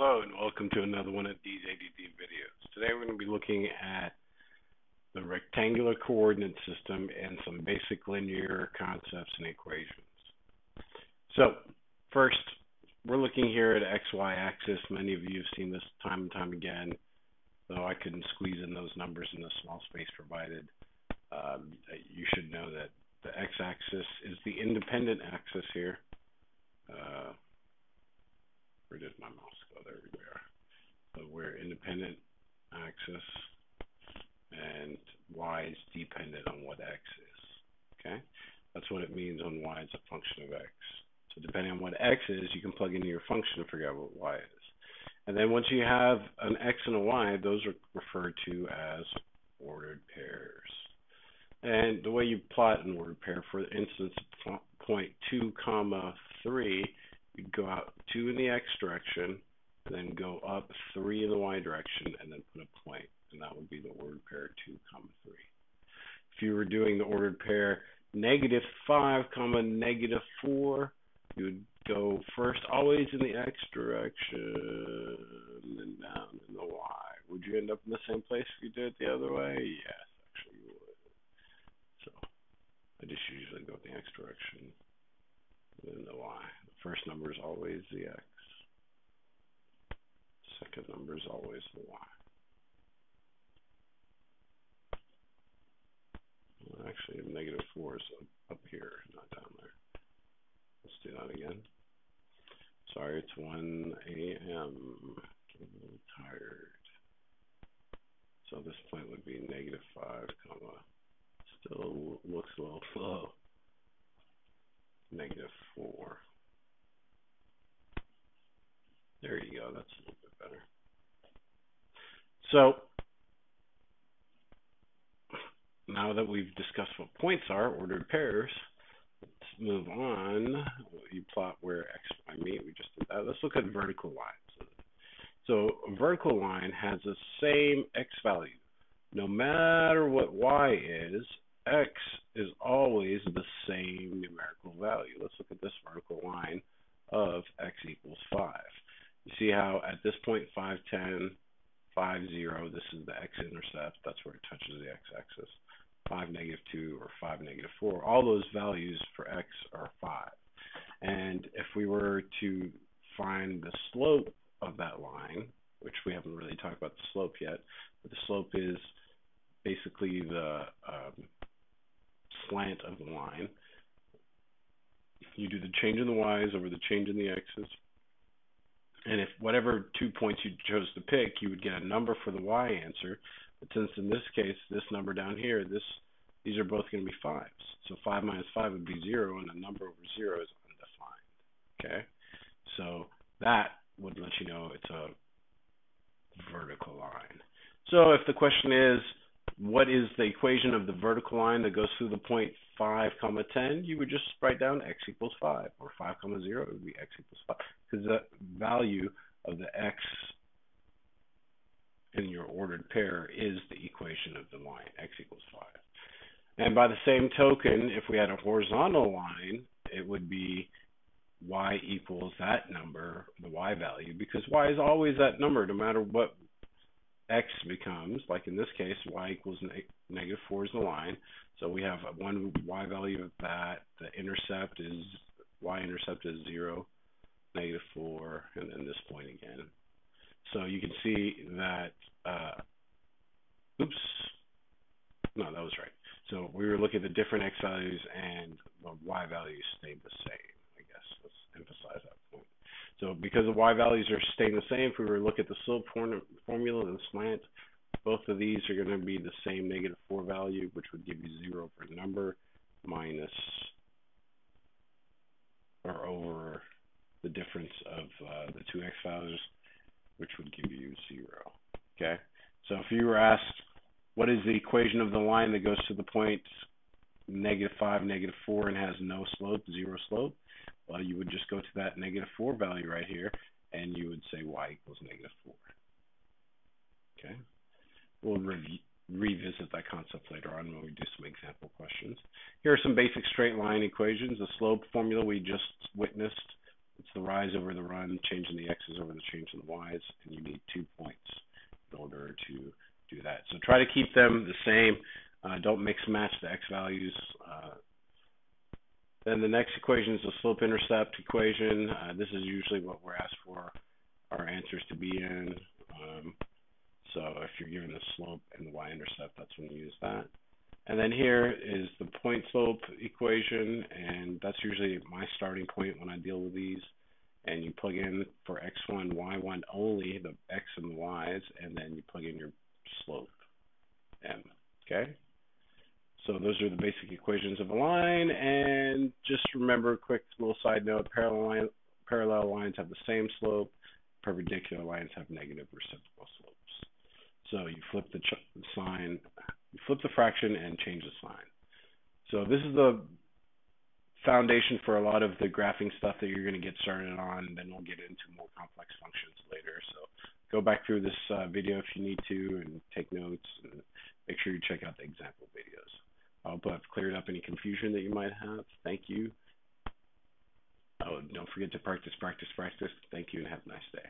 Hello and welcome to another one of these ADD videos. Today we're going to be looking at the rectangular coordinate system and some basic linear concepts and equations. So first, we're looking here at XY axis. Many of you have seen this time and time again, though I couldn't squeeze in those numbers in the small space provided. You should know that the x-axis is the independent axis here. Where did my mouse go? There we are. So we're independent axis, and y is dependent on what x is. Okay, that's what it means on y is a function of x. So depending on what x is, you can plug into your function to figure out what y is. And then once you have an x and a y, those are referred to as ordered pairs. And the way you plot an ordered pair, for instance, point 2, 3, you'd go out 2 in the x direction, and then go up 3 in the y direction, and then put a point, and that would be the ordered pair 2, 3. If you were doing the ordered pair -5, -4, you would go first always in the x direction, and then down in the y. Would you end up in the same place if you did it the other way? Yes, actually you would. So I just usually go in the x direction, and then the y. The first number is always the x. Second number is always the y. Well, actually, -4 is up here, not down there. Let's do that again. Sorry, it's 1 a.m. Getting a little tired. So this point would be -5, still looks a little slow. -4. There you go, that's a little bit better. So now that we've discussed what points are, ordered pairs, let's move on. You plot where x, y meet. We just did that. Let's look at vertical lines. So a vertical line has the same x value. No matter what y is, x is always the same numerical value. Let's look at this vertical line of x equals 5. You see how at this point 5, 10, 5, 0, this is the x-intercept. That's where it touches the x-axis. 5, -2, or 5, -4. All those values for x are 5. And if we were to find the slope of that line, which we haven't really talked about the slope yet, but the slope is basically the slant of the line. You do the change in the y's over the change in the x's. And if whatever 2 points you chose to pick, you would get a number for the y answer. But since in this case, this number down here, these are both going to be 5s. So 5 minus 5 would be 0, and a number over 0 is undefined. Okay? So that would let you know it's a vertical line. So if the question is, what is the equation of the vertical line that goes through the point 5, 10, you would just write down x equals 5, or 5, 0 would be x equals 5, because the value of the x in your ordered pair is the equation of the line, x equals 5. And by the same token, if we had a horizontal line, it would be y equals that number, the y value, because y is always that number, no matter what x becomes. Like in this case, y equals -4 is the line. So we have one y value of that. The intercept is, y-intercept is 0, -4, and then this point again. So you can see that, no, that was right. So we were looking at the different x values, and the y values stayed the same, I guess. Let's emphasize that point. So because the y values are staying the same, if we were to look at the slope formula and the slant, both of these are going to be the same -4 value, which would give you 0 for number, minus or over the difference of the two x values, which would give you 0. Okay? So if you were asked, what is the equation of the line that goes to the point -5, -4, and has no slope, 0 slope? Well, you would just go to that -4 value right here, and you would say y equals -4. Okay? We'll revisit that concept later on when we do some example questions. Here are some basic straight line equations. The slope formula we just witnessed, it's the i's over the run, changing the x's over the change in the y's, and you need 2 points in order to do that. So try to keep them the same. Don't mix match the x values. Then the next equation is the slope-intercept equation. This is usually what we're asked for our answers to be in. So if you're given the slope and the y-intercept, that's when you use that. And then here is the point slope equation, and that's usually my starting point when I deal with these. And you plug in for x1, y1 only, the x and the y's, and then you plug in your slope, m, okay? So those are the basic equations of a line, and just remember, quick little side note, parallel lines have the same slope, perpendicular lines have negative reciprocal slopes. So you flip the sign, you flip the fraction and change the sign. So this is the foundation for a lot of the graphing stuff that you're going to get started on, and then we'll get into more complex functions later. So go back through this video if you need to and take notes, and make sure you check out the example videos. I hope I've cleared up any confusion that you might have. Thank you. Oh, don't forget to practice, practice, practice. Thank you, and have a nice day.